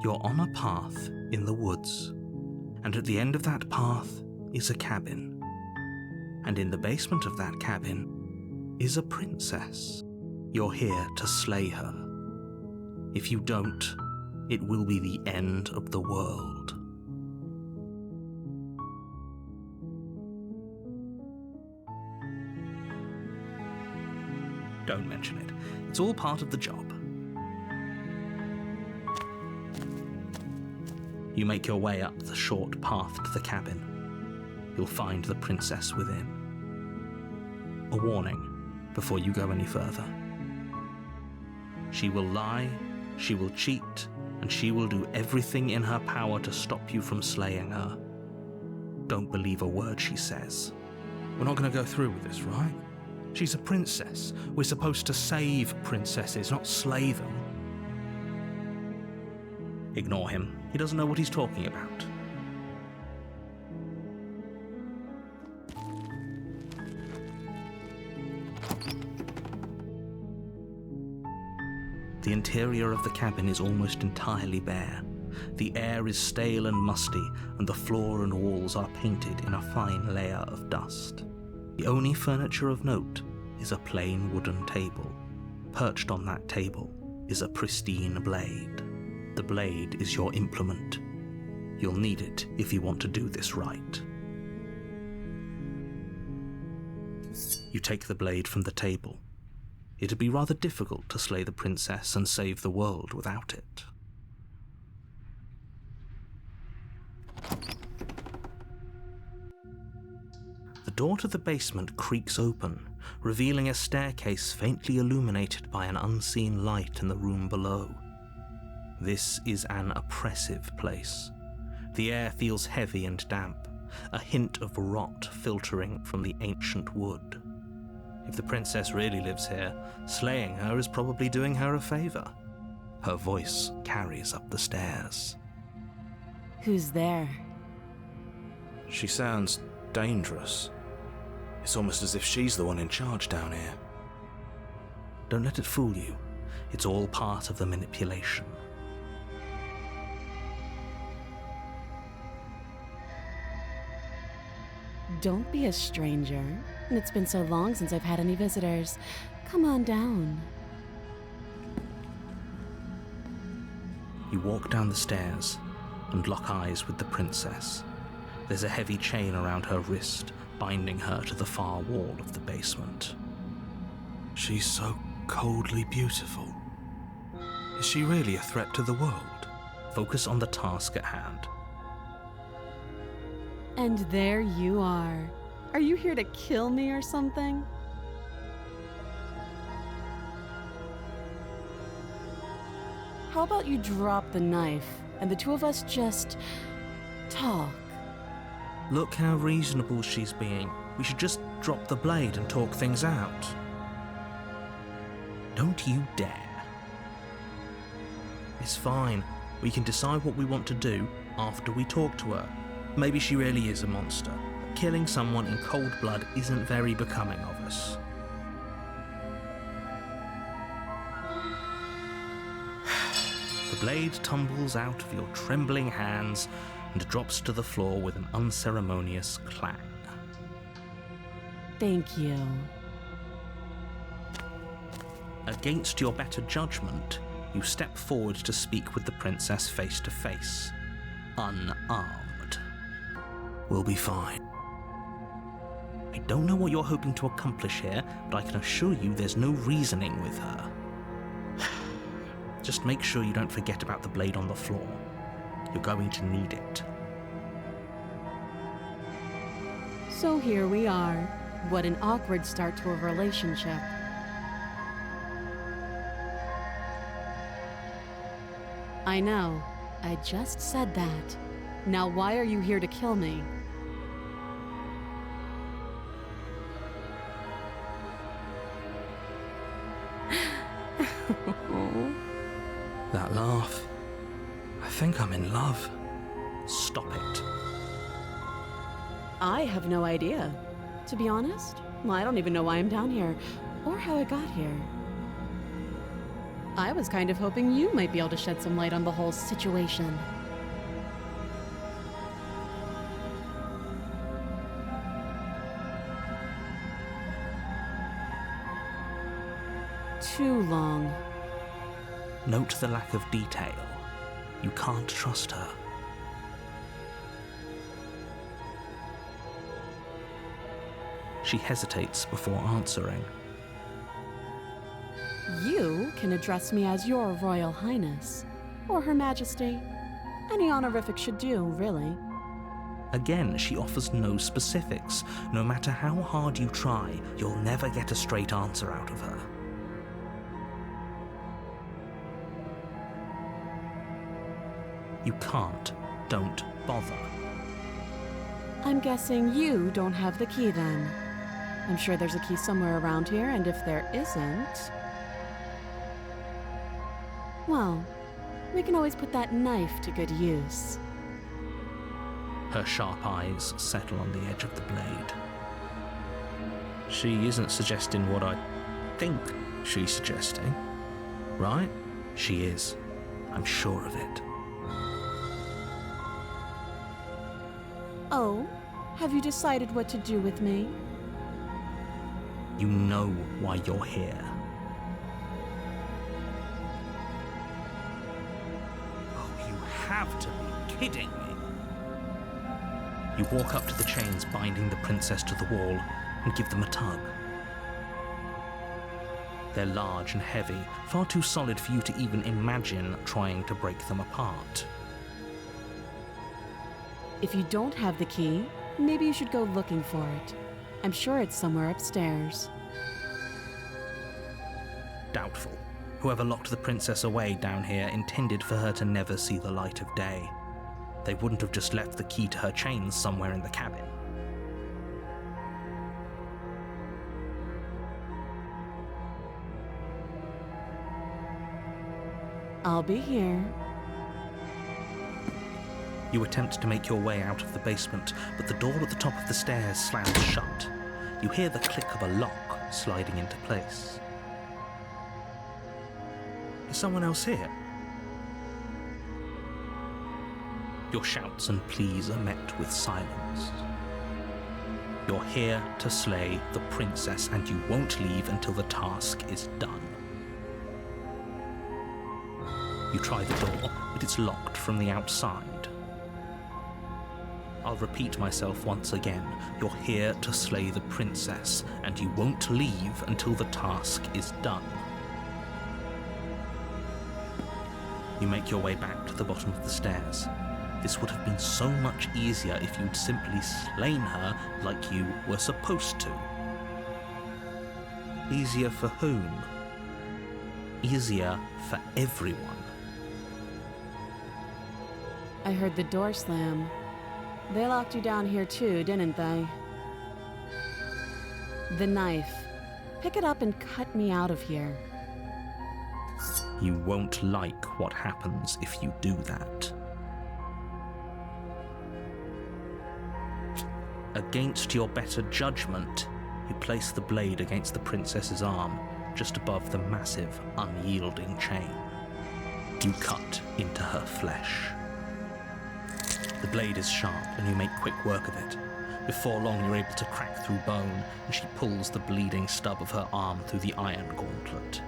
You're on a path in the woods, and at the end of that path is a cabin. And in the basement of that cabin is a princess. You're here to slay her. If you don't, it will be the end of the world. Don't mention it. It's all part of the job. You make your way up the short path to the cabin. You'll find the princess within. A warning before you go any further. She will lie, she will cheat, and she will do everything in her power to stop you from slaying her. Don't believe a word she says. We're not going to go through with this, right? She's a princess. We're supposed to save princesses, not slay them. Ignore him. He doesn't know what he's talking about. The interior of the cabin is almost entirely bare. The air is stale and musty, and the floor and walls are painted in a fine layer of dust. The only furniture of note is a plain wooden table. Perched on that table is a pristine blade. The blade is your implement. You'll need it if you want to do this right. You take the blade from the table. It'd be rather difficult to slay the princess and save the world without it. The door to the basement creaks open, revealing a staircase faintly illuminated by an unseen light in the room below. This is an oppressive place. The air feels heavy and damp, a hint of rot filtering from the ancient wood. If the princess really lives here, slaying her is probably doing her a favor. Her voice carries up the stairs. Who's there? She sounds dangerous. It's almost as if she's the one in charge down here. Don't let it fool you. It's all part of the manipulation. Don't be a stranger. It's been so long since I've had any visitors. Come on down. You walk down the stairs and lock eyes with the princess. There's a heavy chain around her wrist, binding her to the far wall of the basement. She's so coldly beautiful. Is she really a threat to the world? Focus on the task at hand. And there you are. Are you here to kill me or something? How about you drop the knife and the two of us just talk? Look how reasonable she's being. We should just drop the blade and talk things out. Don't you dare. It's fine. We can decide what we want to do after we talk to her. Maybe she really is a monster. Killing someone in cold blood isn't very becoming of us. The blade tumbles out of your trembling hands and drops to the floor with an unceremonious clang. Thank you. Against your better judgment, you step forward to speak with the princess face to face, unarmed. We'll be fine. I don't know what you're hoping to accomplish here, but I can assure you there's no reasoning with her. Just make sure you don't forget about the blade on the floor. You're going to need it. So here we are. What an awkward start to a relationship. I know. I just said that. Now why are you here to kill me? That laugh. I think I'm in love. Stop it. I have no idea. To be honest, I don't even know why I'm down here, or how I got here. I was kind of hoping you might be able to shed some light on the whole situation. Too long. Note the lack of detail. You can't trust her. She hesitates before answering. You can address me as Your Royal Highness, or Her Majesty. Any honorific should do, really. Again, she offers no specifics. No matter how hard you try, you'll never get a straight answer out of her. You can't. Don't bother. I'm guessing you don't have the key then. I'm sure there's a key somewhere around here, and if there isn't... well, we can always put that knife to good use. Her sharp eyes settle on the edge of the blade. She isn't suggesting what I think she's suggesting, right? She is. I'm sure of it. Oh, have you decided what to do with me? You know why you're here. Oh, you have to be kidding me. You walk up to the chains binding the princess to the wall and give them a tug. They're large and heavy, far too solid for you to even imagine trying to break them apart. If you don't have the key, maybe you should go looking for it. I'm sure it's somewhere upstairs. Doubtful. Whoever locked the princess away down here intended for her to never see the light of day. They wouldn't have just left the key to her chains somewhere in the cabin. I'll be here. You attempt to make your way out of the basement, but the door at the top of the stairs slams shut. You hear the click of a lock sliding into place. Is someone else here? Your shouts and pleas are met with silence. You're here to slay the princess, and you won't leave until the task is done. You try the door, but it's locked from the outside. I'll repeat myself once again. You're here to slay the princess, and you won't leave until the task is done. You make your way back to the bottom of the stairs. This would have been so much easier if you'd simply slain her like you were supposed to. Easier for whom? Easier for everyone. I heard the door slam. They locked you down here too, didn't they? The knife. Pick it up and cut me out of here. You won't like what happens if you do that. Against your better judgment, you place the blade against the princess's arm, just above the massive, unyielding chain. You cut into her flesh. The blade is sharp, and you make quick work of it. Before long, you're able to crack through bone, and she pulls the bleeding stub of her arm through the iron gauntlet.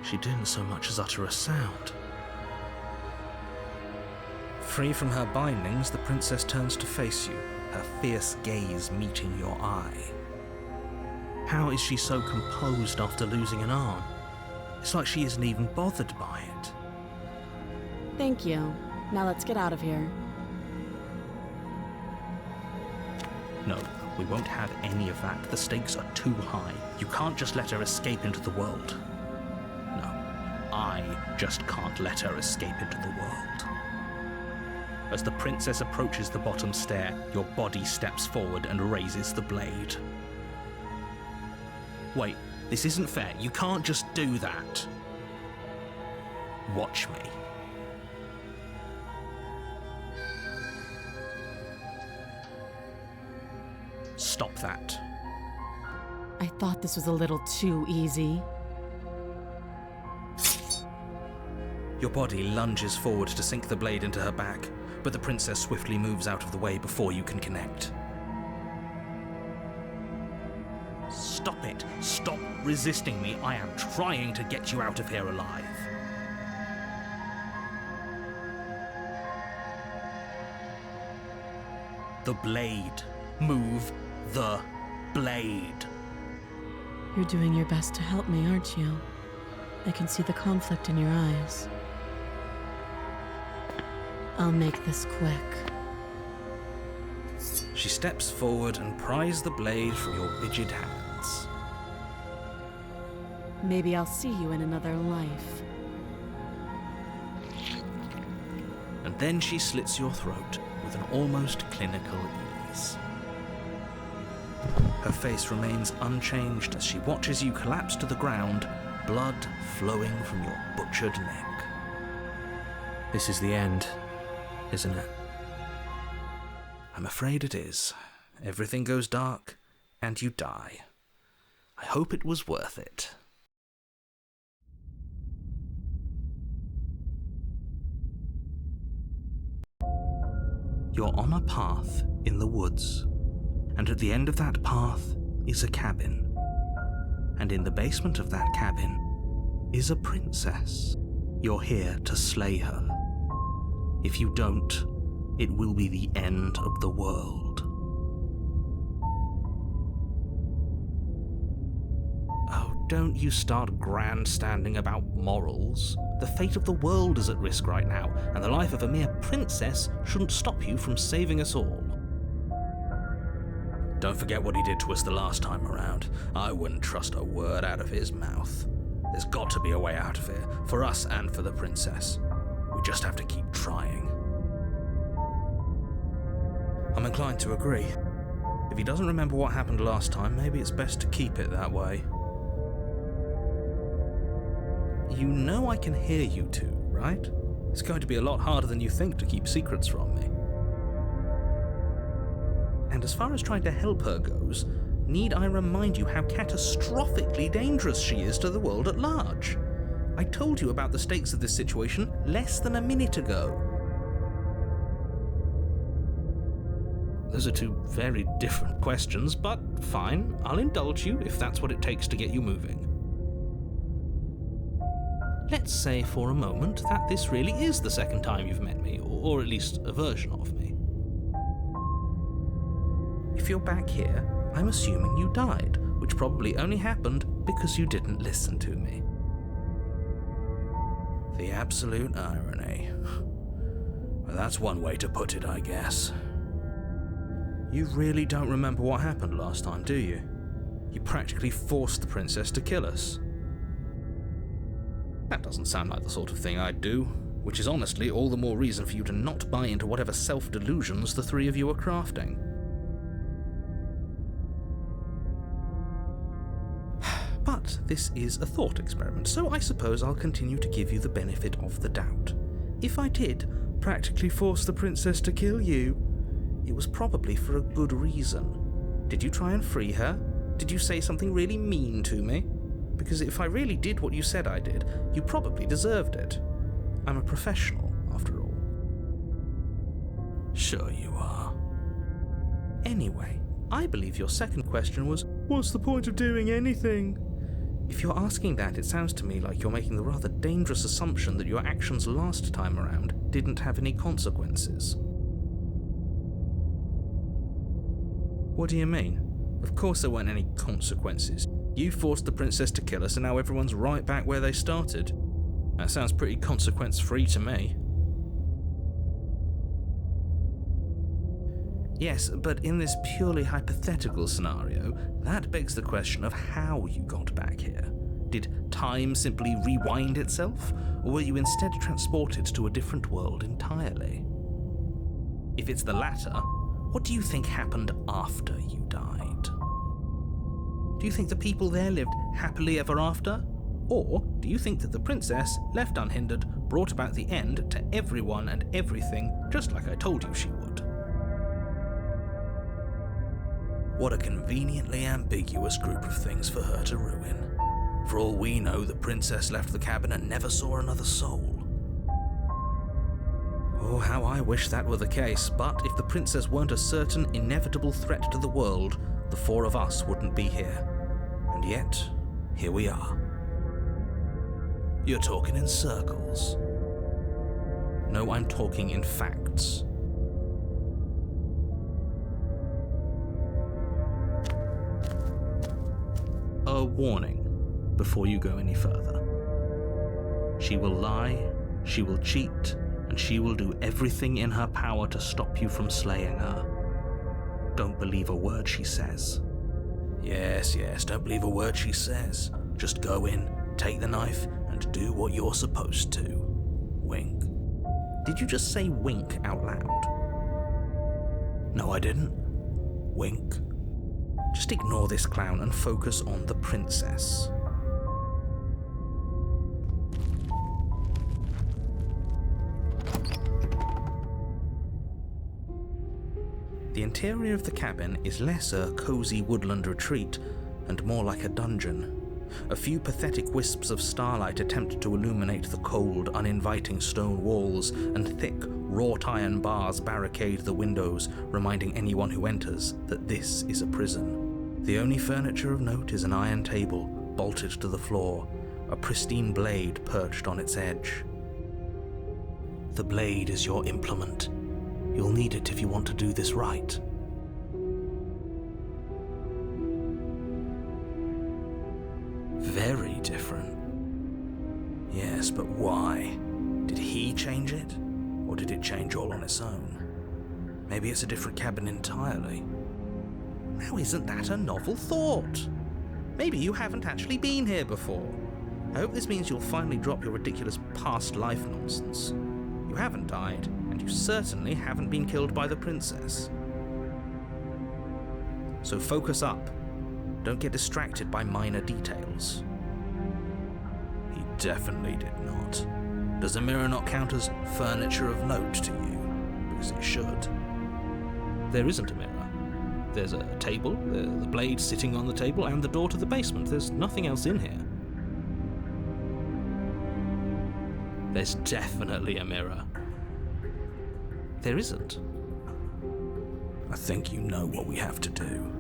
She didn't so much as utter a sound. Free from her bindings, the princess turns to face you, her fierce gaze meeting your eye. How is she so composed after losing an arm? It's like she isn't even bothered by it. Thank you. Now let's get out of here. No, we won't have any of that. The stakes are too high. You can't just let her escape into the world. No, I just can't let her escape into the world. As the princess approaches the bottom stair, your body steps forward and raises the blade. Wait, this isn't fair. You can't just do that. Watch me. I thought this was a little too easy. Your body lunges forward to sink the blade into her back, but the princess swiftly moves out of the way before you can connect. Stop it! Stop resisting me! I am trying to get you out of here alive. The blade. Move the blade. You're doing your best to help me, aren't you? I can see the conflict in your eyes. I'll make this quick. She steps forward and pries the blade from your rigid hands. Maybe I'll see you in another life. And then she slits your throat with an almost clinical ease. Her face remains unchanged as she watches you collapse to the ground, blood flowing from your butchered neck. This is the end, isn't it? I'm afraid it is. Everything goes dark, and you die. I hope it was worth it. You're on a path in the woods, and at the end of that path is a cabin. And in the basement of that cabin is a princess. You're here to slay her. If you don't, it will be the end of the world. Oh, don't you start grandstanding about morals. The fate of the world is at risk right now, and the life of a mere princess shouldn't stop you from saving us all. Don't forget what he did to us the last time around. I wouldn't trust a word out of his mouth. There's got to be a way out of here, for us and for the princess. We just have to keep trying. I'm inclined to agree. If he doesn't remember what happened last time, maybe it's best to keep it that way. You know I can hear you two, right? It's going to be a lot harder than you think to keep secrets from me. And as far as trying to help her goes, need I remind you how catastrophically dangerous she is to the world at large? I told you about the stakes of this situation less than a minute ago. Those are two very different questions, but fine, I'll indulge you if that's what it takes to get you moving. Let's say for a moment that this really is the second time you've met me, or at least a version of me. If you're back here, I'm assuming you died, which probably only happened because you didn't listen to me. The absolute irony. Well, that's one way to put it, I guess. You really don't remember what happened last time, do you? You practically forced the princess to kill us. That doesn't sound like the sort of thing I'd do, which is honestly all the more reason for you to not buy into whatever self-delusions the three of you are crafting. But this is a thought experiment, so I suppose I'll continue to give you the benefit of the doubt. If I did practically force the princess to kill you, it was probably for a good reason. Did you try and free her? Did you say something really mean to me? Because if I really did what you said I did, you probably deserved it. I'm a professional, after all. Sure you are. Anyway, I believe your second question was, what's the point of doing anything? If you're asking that, it sounds to me like you're making the rather dangerous assumption that your actions last time around didn't have any consequences. What do you mean? Of course there weren't any consequences. You forced the princess to kill us and now everyone's right back where they started. That sounds pretty consequence-free to me. Yes, but in this purely hypothetical scenario, that begs the question of how you got back here. Did time simply rewind itself, or were you instead transported to a different world entirely? If it's the latter, what do you think happened after you died? Do you think the people there lived happily ever after? Or do you think that the princess, left unhindered, brought about the end to everyone and everything, just like I told you she would? What a conveniently ambiguous group of things for her to ruin. For all we know, the princess left the cabin and never saw another soul. Oh, how I wish that were the case, but if the princess weren't a certain, inevitable threat to the world, the four of us wouldn't be here. And yet, here we are. You're talking in circles. No, I'm talking in facts. A warning before you go any further. She will lie, she will cheat, and she will do everything in her power to stop you from slaying her. Don't believe a word she says. Yes, don't believe a word she says. Just go in, take the knife, and do what you're supposed to. Wink. Did you just say wink out loud? No, I didn't. Wink. Just ignore this clown and focus on the princess. The interior of the cabin is less a cozy woodland retreat and more like a dungeon. A few pathetic wisps of starlight attempt to illuminate the cold, uninviting stone walls, and thick, wrought iron bars barricade the windows, reminding anyone who enters that this is a prison. The only furniture of note is an iron table, bolted to the floor, a pristine blade perched on its edge. The blade is your implement. You'll need it if you want to do this right. Very different. Yes, but why? Did he change it? Or did it change all on its own? Maybe it's a different cabin entirely. Now isn't that a novel thought? Maybe you haven't actually been here before. I hope this means you'll finally drop your ridiculous past life nonsense. You haven't died, and you certainly haven't been killed by the princess. So focus up. Don't get distracted by minor details. He definitely did not. Does a mirror not count as furniture of note to you? Because it should. There isn't a mirror. There's a table, the blade sitting on the table, and the door to the basement. There's nothing else in here. There's definitely a mirror. There isn't. I think you know what we have to do.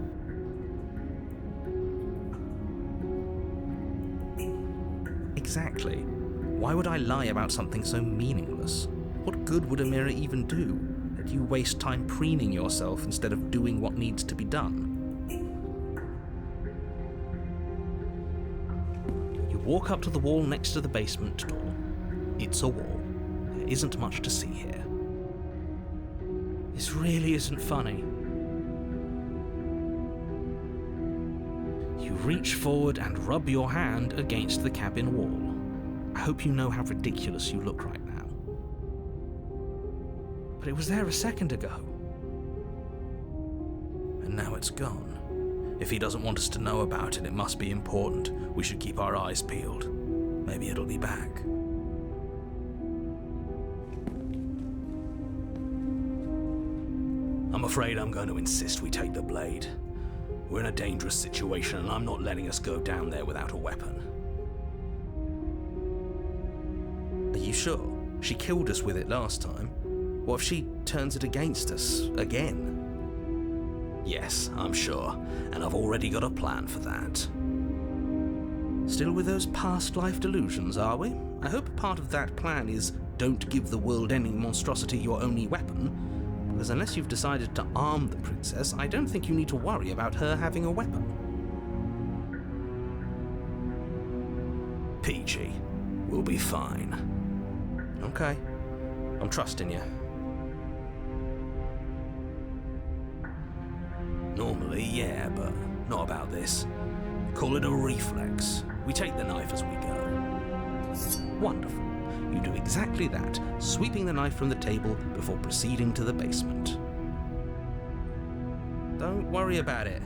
Exactly. Why would I lie about something so meaningless? What good would a mirror even do? That you waste time preening yourself instead of doing what needs to be done? You walk up to the wall next to the basement door. It's a wall. There isn't much to see here. This really isn't funny. You reach forward and rub your hand against the cabin wall. I hope you know how ridiculous you look right now. But it was there a second ago. And now it's gone. If he doesn't want us to know about it, it must be important. We should keep our eyes peeled. Maybe it'll be back. I'm afraid I'm going to insist we take the blade. We're in a dangerous situation, and I'm not letting us go down there without a weapon. Are you sure? She killed us with it last time. What if she turns it against us again? Yes, I'm sure, and I've already got a plan for that. Still with those past life delusions, are we? I hope part of that plan is don't give the world any monstrosity your only weapon. Because unless you've decided to arm the princess, I don't think you need to worry about her having a weapon. Peachy, we'll be fine. Okay, I'm trusting you. Normally, yeah, but not about this. Call it a reflex. We take the knife as we go. Wonderful. You do exactly that, sweeping the knife from the table before proceeding to the basement. Don't worry about it.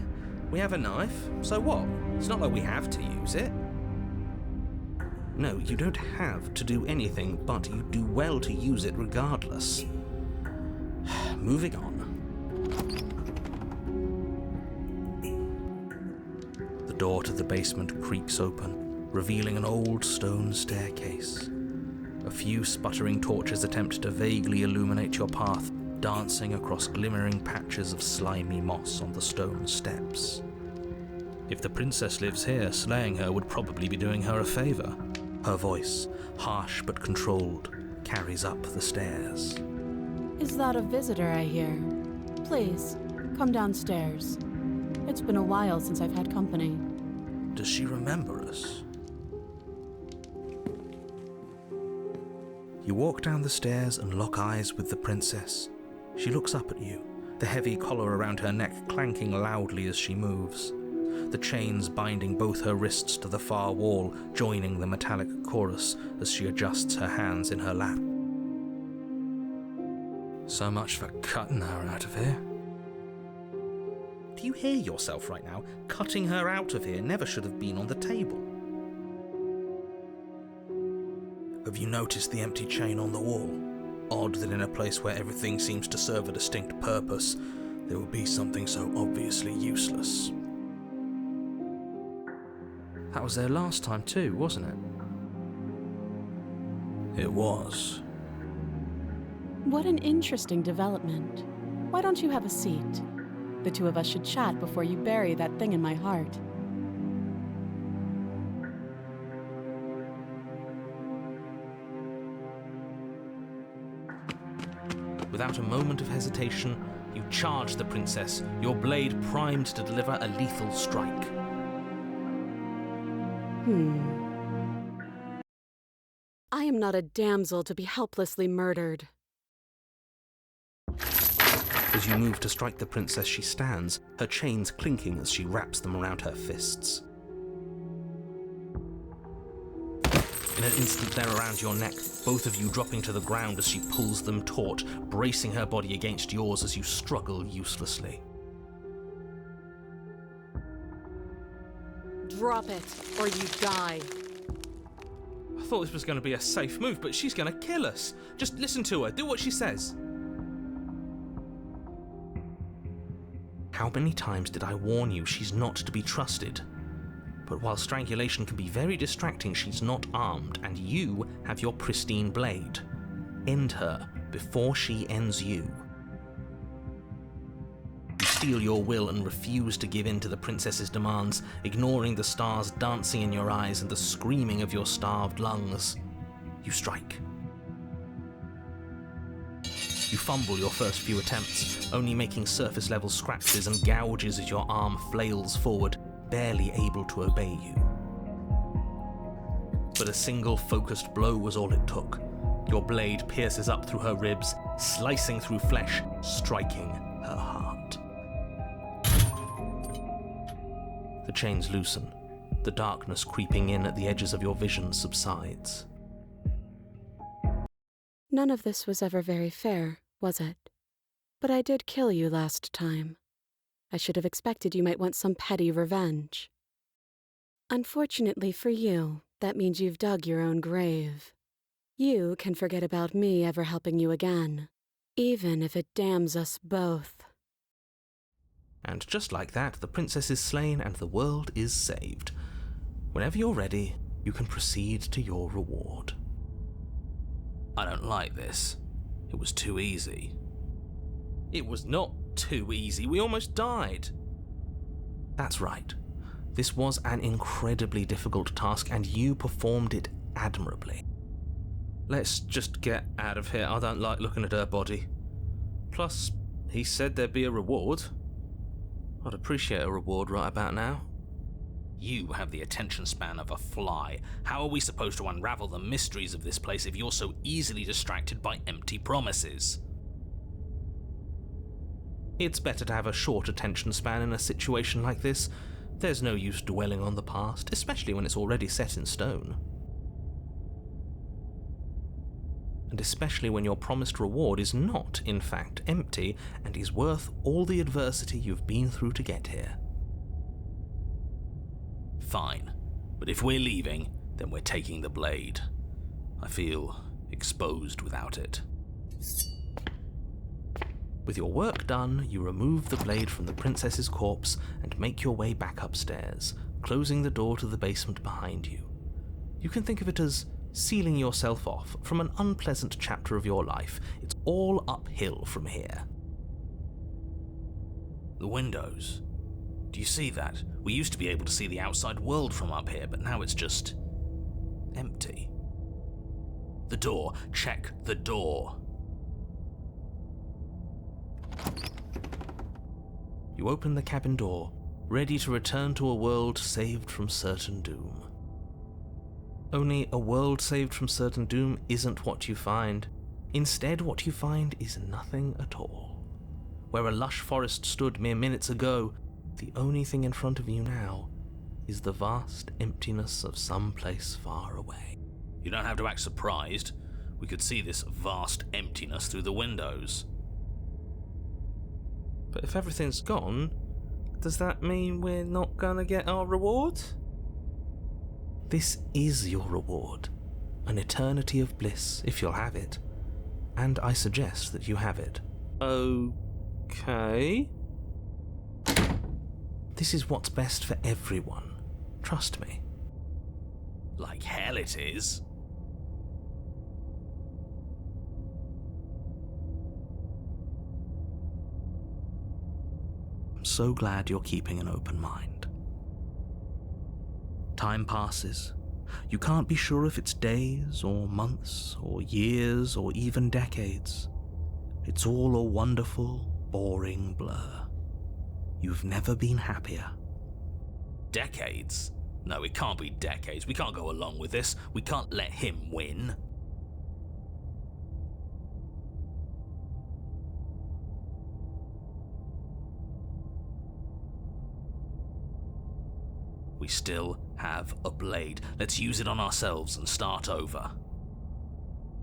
We have a knife, so what? It's not like we have to use it. No, you don't have to do anything, but you do well to use it regardless. Moving on. The door to the basement creaks open, revealing an old stone staircase. A few sputtering torches attempt to vaguely illuminate your path, dancing across glimmering patches of slimy moss on the stone steps. If the princess lives here, slaying her would probably be doing her a favor. Her voice, harsh but controlled, carries up the stairs. Is that a visitor I hear? Please, come downstairs. It's been a while since I've had company. Does she remember us? You walk down the stairs and lock eyes with the princess. She looks up at you, the heavy collar around her neck clanking loudly as she moves. The chains binding both her wrists to the far wall, joining the metallic chorus as she adjusts her hands in her lap. So much for cutting her out of here. Do you hear yourself right now? Cutting her out of here never should have been on the table. Have you noticed the empty chain on the wall? Odd that in a place where everything seems to serve a distinct purpose, there would be something so obviously useless. That was there last time too, wasn't it? It was. What an interesting development. Why don't you have a seat? The two of us should chat before you bury that thing in my heart. Without a moment of hesitation, you charge the princess, your blade primed to deliver a lethal strike. I am not a damsel to be helplessly murdered. As you move to strike the princess, she stands, her chains clinking as she wraps them around her fists. In an instant, they're around your neck, both of you dropping to the ground as she pulls them taut, bracing her body against yours as you struggle uselessly. Drop it, or you die. I thought this was going to be a safe move, but she's going to kill us. Just listen to her, do what she says. How many times did I warn you she's not to be trusted? But while strangulation can be very distracting, she's not armed, and you have your pristine blade. End her before she ends you. You steel your will and refuse to give in to the princess's demands, ignoring the stars dancing in your eyes and the screaming of your starved lungs. You strike. You fumble your first few attempts, only making surface-level scratches and gouges as your arm flails forward, barely able to obey you. But a single focused blow was all it took. Your blade pierces up through her ribs, slicing through flesh, striking her heart. The chains loosen. The darkness creeping in at the edges of your vision subsides. None of this was ever very fair, was it? But I did kill you last time. I should have expected you might want some petty revenge. Unfortunately for you, that means you've dug your own grave. You can forget about me ever helping you again, even if it damns us both. And just like that, the princess is slain and the world is saved. Whenever you're ready, you can proceed to your reward. I don't like this. It was too easy. It was not too easy. We almost died. That's right. This was an incredibly difficult task, and you performed it admirably. Let's just get out of here. I don't like looking at her body. Plus, he said there'd be a reward. I'd appreciate a reward right about now. You have the attention span of a fly. How are we supposed to unravel the mysteries of this place if you're so easily distracted by empty promises? It's better to have a short attention span in a situation like this. There's no use dwelling on the past, especially when it's already set in stone. And especially when your promised reward is not, in fact, empty and is worth all the adversity you've been through to get here. Fine, but if we're leaving, then we're taking the blade. I feel exposed without it. With your work done, you remove the blade from the princess's corpse and make your way back upstairs, closing the door to the basement behind you. You can think of it as sealing yourself off from an unpleasant chapter of your life. It's all uphill from here. The windows. Do you see that? We used to be able to see the outside world from up here, but now it's just empty. The door. Check the door. You open the cabin door, ready to return to a world saved from certain doom. Only a world saved from certain doom isn't what you find. Instead, what you find is nothing at all. Where a lush forest stood mere minutes ago, the only thing in front of you now is the vast emptiness of some place far away. You don't have to act surprised. We could see this vast emptiness through the windows. But if everything's gone, does that mean we're not gonna get our reward? This is your reward. An eternity of bliss, if you'll have it. And I suggest that you have it. Okay. This is what's best for everyone. Trust me. Like hell it is. I'm so glad you're keeping an open mind. Time passes. You can't be sure if it's days or months or years or even decades. It's all a wonderful, boring blur. You've never been happier. Decades? No, it can't be decades. We can't go along with this. We can't let him win. We still have a blade. Let's use it on ourselves and start over.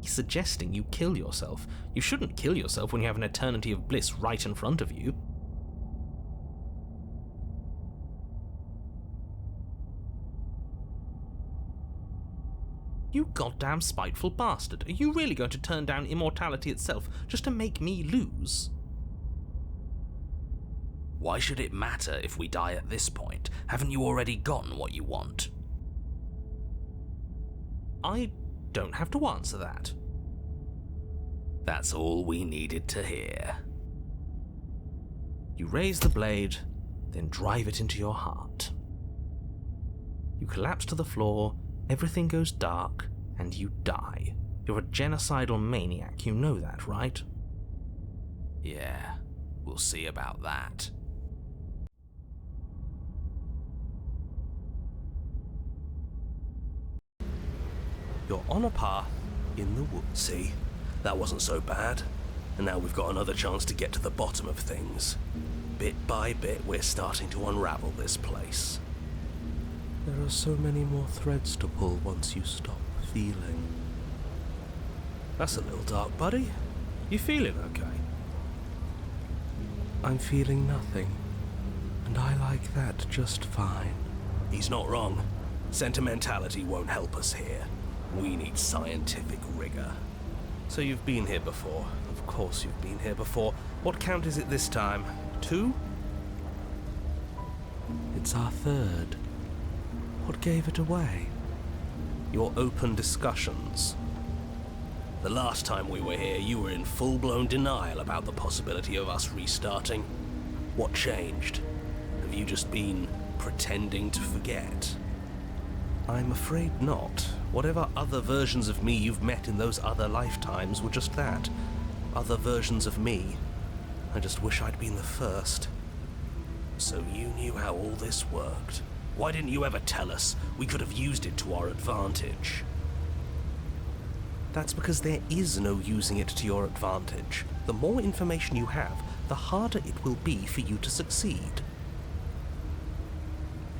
He's suggesting you kill yourself. You shouldn't kill yourself when you have an eternity of bliss right in front of you. You goddamn spiteful bastard. Are you really going to turn down immortality itself just to make me lose? Why should it matter if we die at this point? Haven't you already gotten what you want? I don't have to answer that. That's all we needed to hear. You raise the blade, then drive it into your heart. You collapse to the floor, everything goes dark, and you die. You're a genocidal maniac, you know that, right? Yeah, we'll see about that. You're on a path in the woods. See, that wasn't so bad. And now we've got another chance to get to the bottom of things. Bit by bit, we're starting to unravel this place. There are so many more threads to pull once you stop feeling. That's a little dark, buddy. You feeling okay? I'm feeling nothing. And I like that just fine. He's not wrong. Sentimentality won't help us here. We need scientific rigor. So you've been here before. Of course you've been here before. What count is it this time? 2? It's our 3rd. What gave it away? Your open discussions. The last time we were here, you were in full-blown denial about the possibility of us restarting. What changed? Have you just been pretending to forget? I'm afraid not. Whatever other versions of me you've met in those other lifetimes were just that. Other versions of me. I just wish I'd been the first. So you knew how all this worked. Why didn't you ever tell us? We could have used it to our advantage. That's because there is no using it to your advantage. The more information you have, the harder it will be for you to succeed.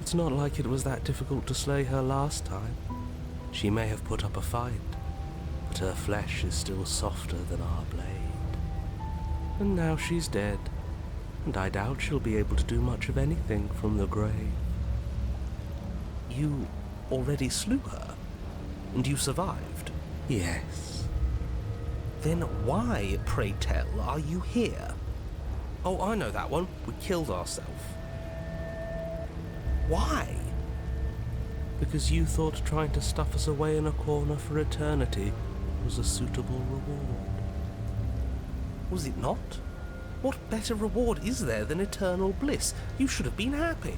It's not like it was that difficult to slay her last time. She may have put up a fight, but her flesh is still softer than our blade. And now she's dead, and I doubt she'll be able to do much of anything from the grave. You already slew her, and you survived? Yes. Then why, pray tell, are you here? Oh, I know that one. We killed ourselves. Why? because you thought trying to stuff us away in a corner for eternity was a suitable reward. Was it not? What better reward is there than eternal bliss? You should have been happy.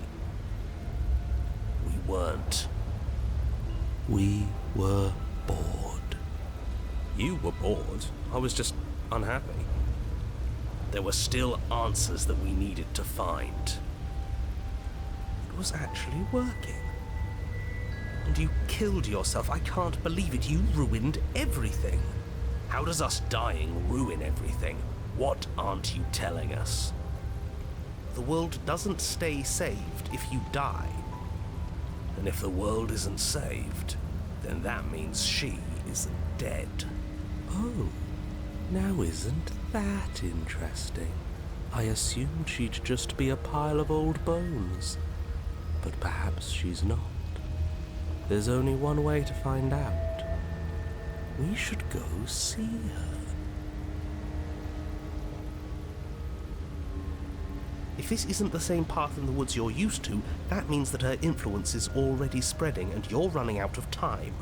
We weren't. We were bored. You were bored. I was just unhappy. There were still answers that we needed to find. It was actually working. And you killed yourself. I can't believe it. You ruined everything. How does us dying ruin everything? What aren't you telling us? The world doesn't stay saved if you die. And if the world isn't saved, then that means she is dead. Oh, now isn't that interesting? I assumed she'd just be a pile of old bones. But perhaps she's not. There's only one way to find out. We should go see her. If this isn't the same path in the woods you're used to, that means that her influence is already spreading and you're running out of time.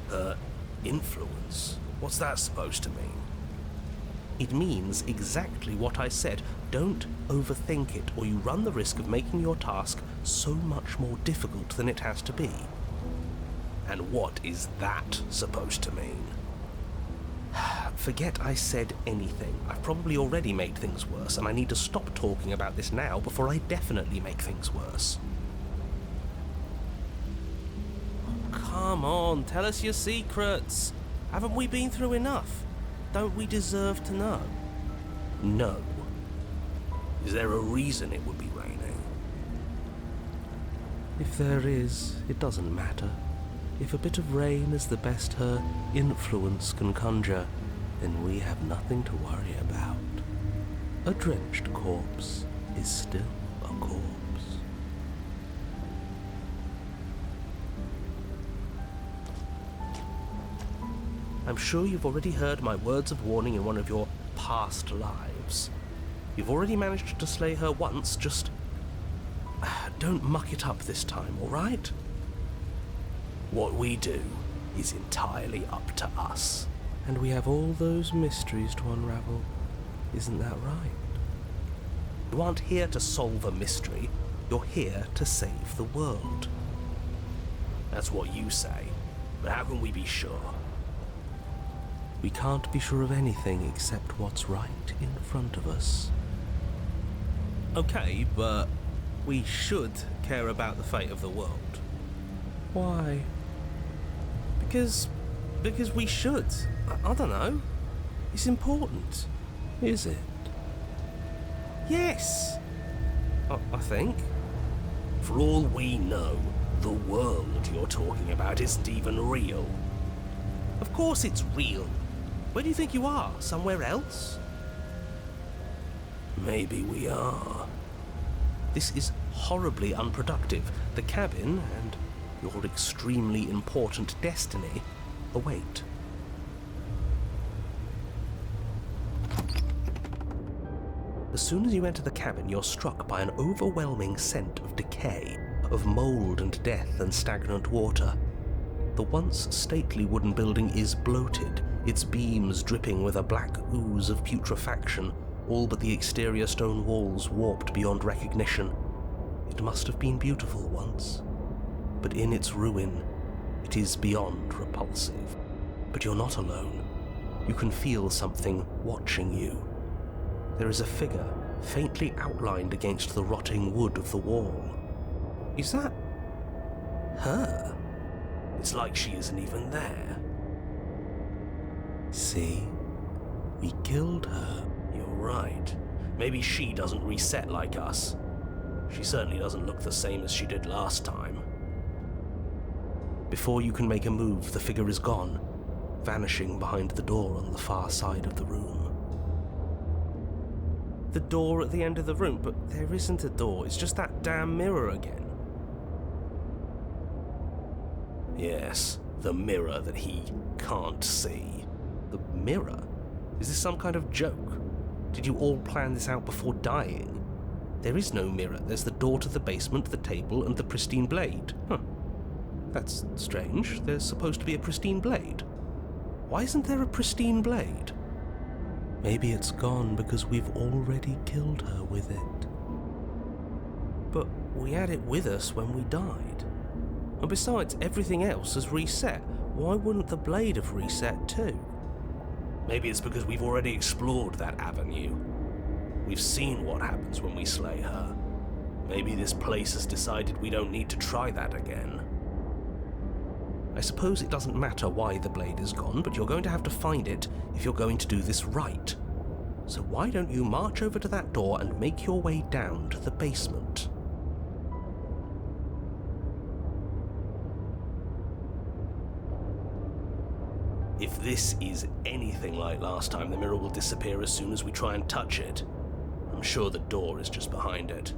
Her influence? What's that supposed to mean? It means exactly what I said. Don't overthink it, or you run the risk of making your task so much more difficult than it has to be. And what is that supposed to mean? Forget I said anything. I've probably already made things worse, and I need to stop talking about this now before I definitely make things worse. Come on, tell us your secrets. Haven't we been through enough? Don't we deserve to know? No. Is there a reason it would be raining? If there is, it doesn't matter. If a bit of rain is the best her influence can conjure, then we have nothing to worry about. A drenched corpse is still a corpse. I'm sure you've already heard my words of warning in one of your past lives. You've already managed to slay her once, just don't muck it up this time, all right? What we do is entirely up to us. And we have all those mysteries to unravel. Isn't that right? You aren't here to solve a mystery. You're here to save the world. That's what you say. But how can we be sure? We can't be sure of anything except what's right in front of us. Okay, but we should care about the fate of the world. Why? Because we should. I don't know. It's important. Is it? Yes. I think. For all we know, the world you're talking about isn't even real. Of course it's real. Where do you think you are? Somewhere else? Maybe we are. This is horribly unproductive. The cabin and your extremely important destiny await. As soon as you enter the cabin, you're struck by an overwhelming scent of decay, of mold and death and stagnant water. The once stately wooden building is bloated, its beams dripping with a black ooze of putrefaction, all but the exterior stone walls warped beyond recognition. It must have been beautiful once, but in its ruin, it is beyond repulsive. But you're not alone. You can feel something watching you. There is a figure faintly outlined against the rotting wood of the wall. Is that her? It's like she isn't even there. See? We killed her. You're right. Maybe she doesn't reset like us. She certainly doesn't look the same as she did last time. Before you can make a move, the figure is gone, vanishing behind the door on the far side of the room. The door at the end of the room, but there isn't a door, it's just that damn mirror again. Yes, the mirror that he can't see. The mirror? Is this some kind of joke? Did you all plan this out before dying? There is no mirror. There's the door to the basement, the table, and the pristine blade. Huh. That's strange. There's supposed to be a pristine blade. Why isn't there a pristine blade? Maybe it's gone because we've already killed her with it. But we had it with us when we died. And besides, everything else has reset. Why wouldn't the blade have reset too? Maybe it's because we've already explored that avenue. We've seen what happens when we slay her. Maybe this place has decided we don't need to try that again. I suppose it doesn't matter why the blade is gone, but you're going to have to find it if you're going to do this right. So why don't you march over to that door and make your way down to the basement? If this is anything like last time, the mirror will disappear as soon as we try and touch it. I'm sure the door is just behind it.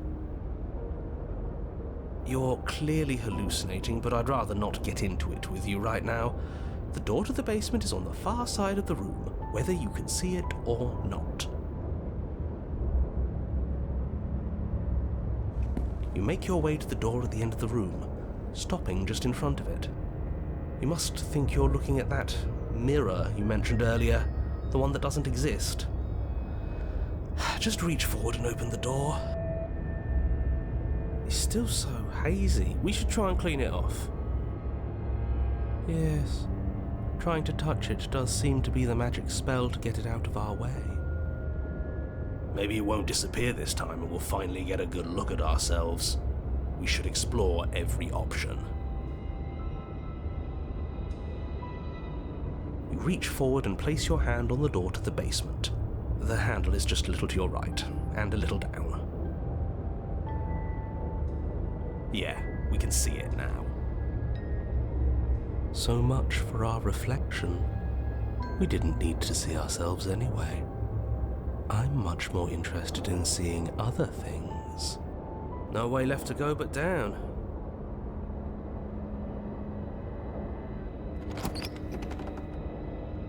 You're clearly hallucinating, but I'd rather not get into it with you right now. The door to the basement is on the far side of the room, whether you can see it or not. You make your way to the door at the end of the room, stopping just in front of it. You must think you're looking at that mirror you mentioned earlier, the one that doesn't exist. Just reach forward and open the door. It's still so hazy. We should try and clean it off. Yes, trying to touch it does seem to be the magic spell to get it out of our way. Maybe it won't disappear this time and we'll finally get a good look at ourselves. We should explore every option. You reach forward and place your hand on the door to the basement. The handle is just a little to your right, and a little down. Yeah, we can see it now. So much for our reflection. We didn't need to see ourselves anyway. I'm much more interested in seeing other things. No way left to go but down.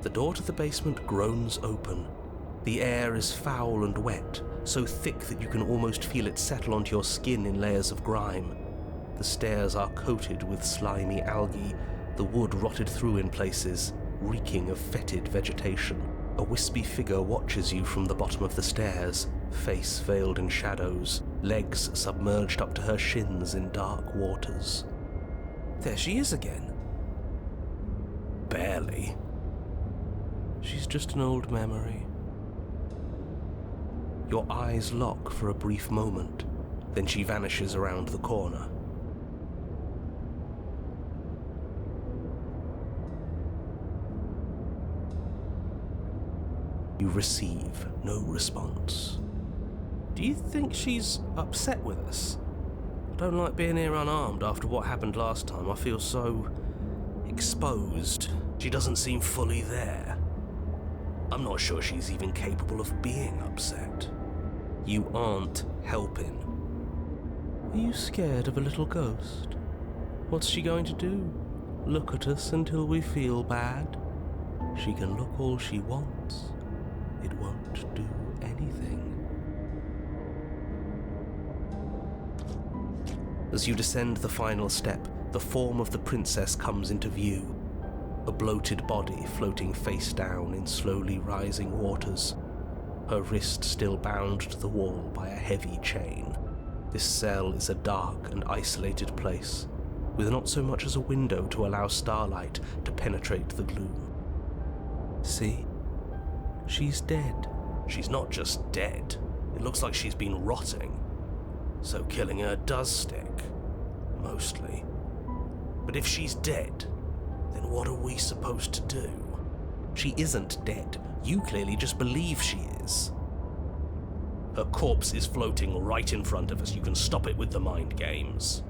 The door to the basement groans open. The air is foul and wet, so thick that you can almost feel it settle onto your skin in layers of grime. The stairs are coated with slimy algae, the wood rotted through in places, reeking of fetid vegetation. A wispy figure watches you from the bottom of the stairs, face veiled in shadows, legs submerged up to her shins in dark waters. There she is again. Barely. She's just an old memory. Your eyes lock for a brief moment, then she vanishes around the corner. You receive no response. Do you think she's upset with us? I don't like being here unarmed after what happened last time. I feel so exposed. She doesn't seem fully there. I'm not sure she's even capable of being upset. You aren't helping. Are you scared of a little ghost? What's she going to do? Look at us until we feel bad? She can look all she wants. It won't do anything. As you descend the final step, the form of the princess comes into view. A bloated body floating face down in slowly rising waters. Her wrist still bound to the wall by a heavy chain. This cell is a dark and isolated place, with not so much as a window to allow starlight to penetrate the gloom. See? She's dead. She's not just dead. It looks like she's been rotting. So killing her does stick. Mostly. But if she's dead, then what are we supposed to do? She isn't dead. You clearly just believe she is. Her corpse is floating right in front of us. You can stop it with the mind games.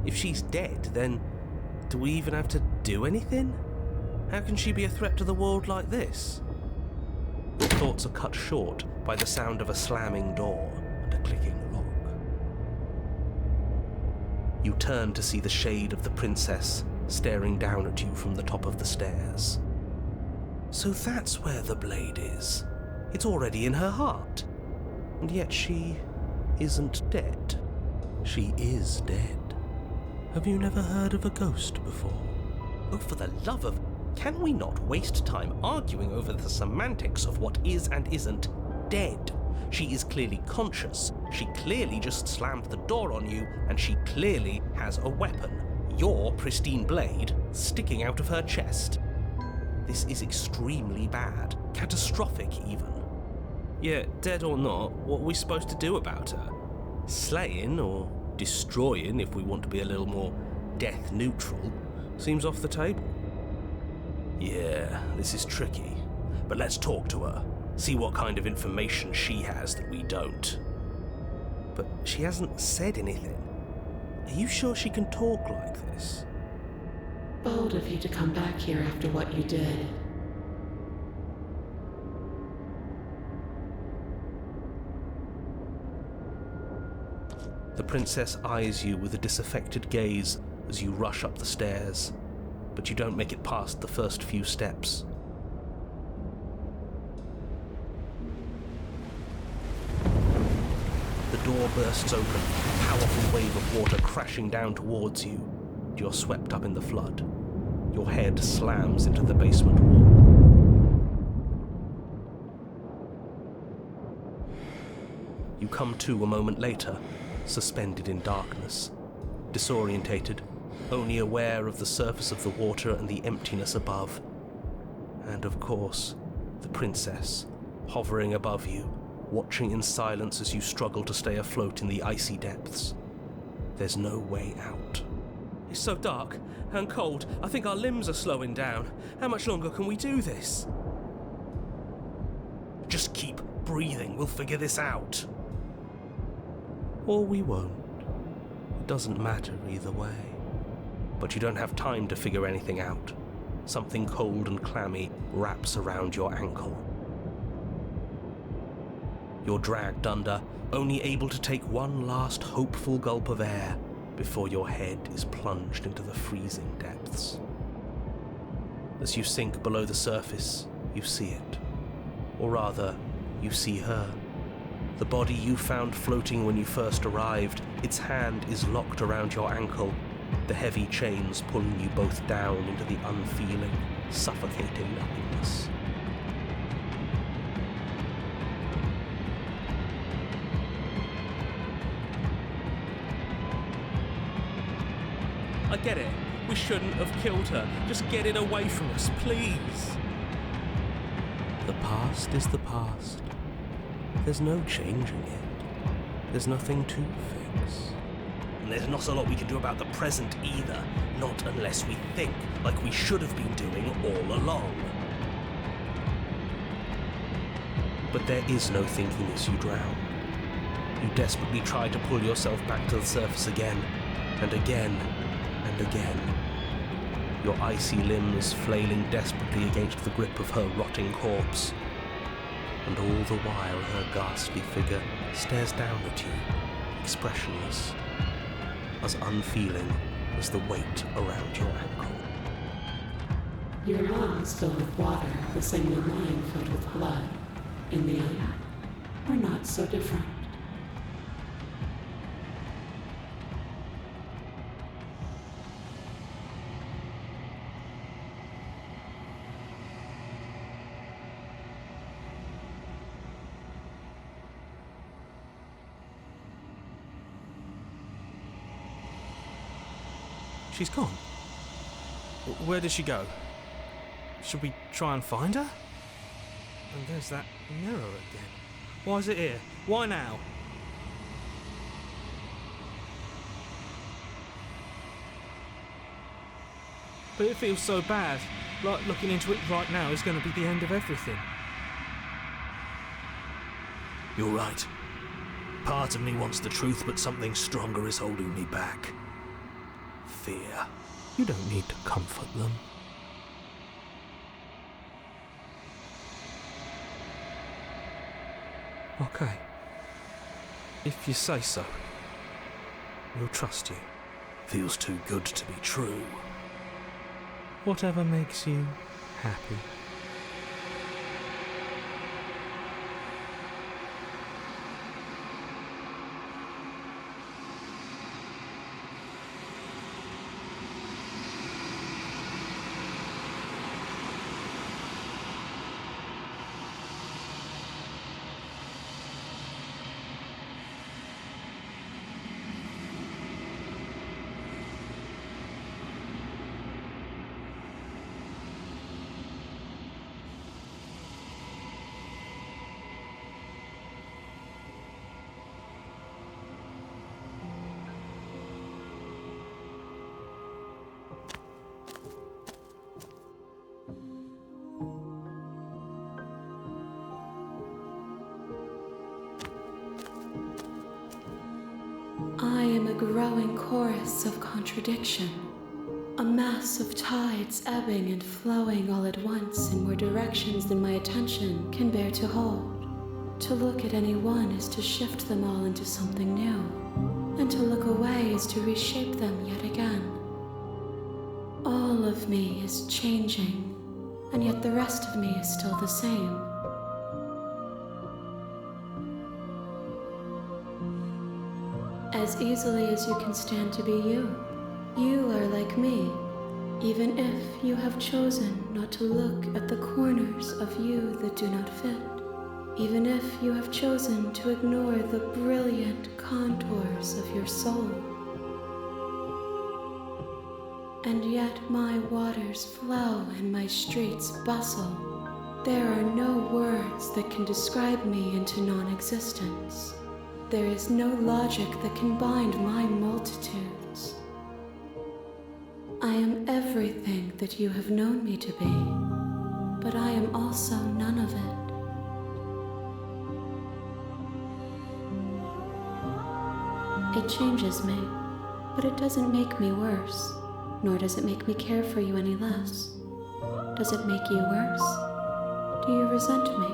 If she's dead, then do we even have to do anything? How can she be a threat to the world like this? Your thoughts are cut short by the sound of a slamming door and a clicking lock. You turn to see the shade of the princess staring down at you from the top of the stairs. So that's where the blade is. It's already in her heart. And yet she isn't dead. She is dead. Have you never heard of a ghost before? Oh, for the love of... Can we not waste time arguing over the semantics of what is and isn't dead? She is clearly conscious. She clearly just slammed the door on you, and she clearly has a weapon. Your pristine blade sticking out of her chest. This is extremely bad. Catastrophic, even. Yeah, dead or not, what are we supposed to do about her? Slaying, or destroying, if we want to be a little more death neutral, seems off the table. Yeah, this is tricky. But let's talk to her. See what kind of information she has that we don't. But she hasn't said anything. Are you sure she can talk like this? Bold of you to come back here after what you did. The princess eyes you with a disaffected gaze as you rush up the stairs, but you don't make it past the first few steps. The door bursts open, a powerful wave of water crashing down towards you. You're swept up in the flood. Your head slams into the basement wall. You come to a moment later, suspended in darkness, disorientated, only aware of the surface of the water and the emptiness above. And of course, the princess, hovering above you, watching in silence as you struggle to stay afloat in the icy depths. There's no way out. It's so dark and cold, I think our limbs are slowing down. How much longer can we do this? Just keep breathing, we'll figure this out. Or we won't. It doesn't matter either way. But you don't have time to figure anything out. Something cold and clammy wraps around your ankle. You're dragged under, only able to take one last hopeful gulp of air before your head is plunged into the freezing depths. As you sink below the surface, you see it. Or rather, you see her. The body you found floating when you first arrived, its hand is locked around your ankle, the heavy chains pulling you both down into the unfeeling, suffocating nothingness. I get it. We shouldn't have killed her. Just get it away from us, please. The past is the past. There's no changing it. There's nothing to fix. And there's not a lot we can do about the present either. Not unless we think like we should have been doing all along. But there is no thinking as you drown. You desperately try to pull yourself back to the surface again, and again, and again. Your icy limbs flailing desperately against the grip of her rotting corpse. And all the while her ghastly figure stares down at you, expressionless, as unfeeling as the weight around your ankle. Your lungs filled with water, the same as mine filled with blood. In the end, we're not so different. She's gone. Where did she go? Should we try and find her? And there's that mirror again. Why is it here? Why now? But it feels so bad. Like looking into it right now is going to be the end of everything. You're right. Part of me wants the truth, but something stronger is holding me back. Fear. You don't need to comfort them. Okay. If you say so, we'll trust you. Feels too good to be true. Whatever makes you happy. I am a growing chorus of contradiction, a mass of tides ebbing and flowing all at once in more directions than my attention can bear to hold. To look at any one is to shift them all into something new, and to look away is to reshape them yet again. All of me is changing, and yet the rest of me is still the same. As easily as you can stand to be you, you are like me, even if you have chosen not to look at the corners of you that do not fit, even if you have chosen to ignore the brilliant contours of your soul. And yet my waters flow and my streets bustle. There are no words that can describe me into non-existence. There is no logic that can bind my multitudes. I am everything that you have known me to be, but I am also none of it. It changes me, but it doesn't make me worse, nor does it make me care for you any less. Does it make you worse? Do you resent me?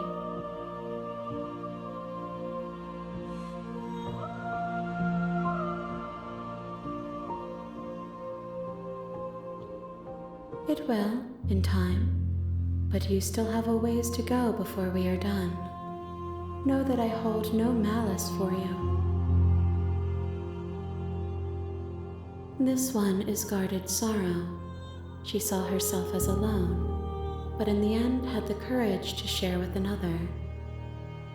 It will, in time, but you still have a ways to go before we are done. Know that I hold no malice for you. This one is guarded sorrow. She saw herself as alone, but in the end had the courage to share with another.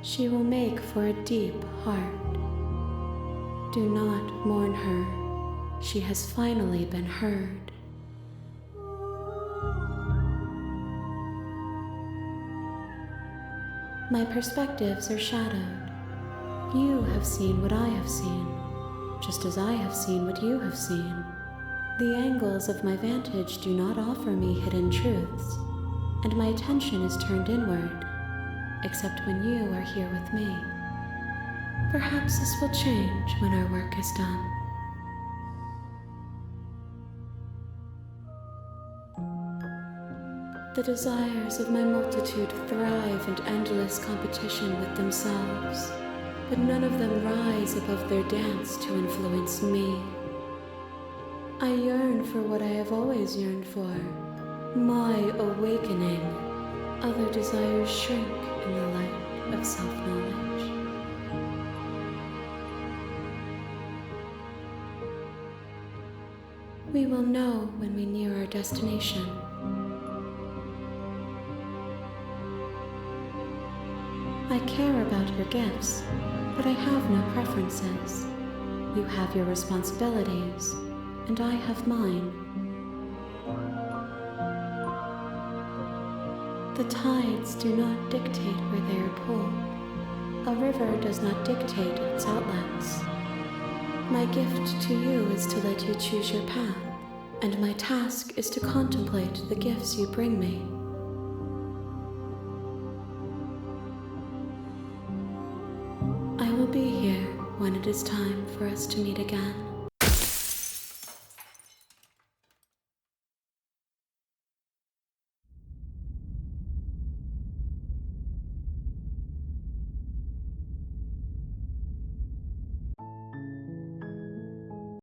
She will make for a deep heart. Do not mourn her. She has finally been heard. My perspectives are shadowed. You have seen what I have seen, just as I have seen what you have seen. The angles of my vantage do not offer me hidden truths, and my attention is turned inward, except when you are here with me. Perhaps this will change when our work is done. The desires of my multitude thrive in endless competition with themselves, but none of them rise above their dance to influence me. I yearn for what I have always yearned for, my awakening. Other desires shrink in the light of self-knowledge. We will know when we near our destination. I care about your gifts, but I have no preferences. You have your responsibilities, and I have mine. The tides do not dictate where they are pulled. A river does not dictate its outlets. My gift to you is to let you choose your path, and my task is to contemplate the gifts you bring me. I will be here when it is time for us to meet again.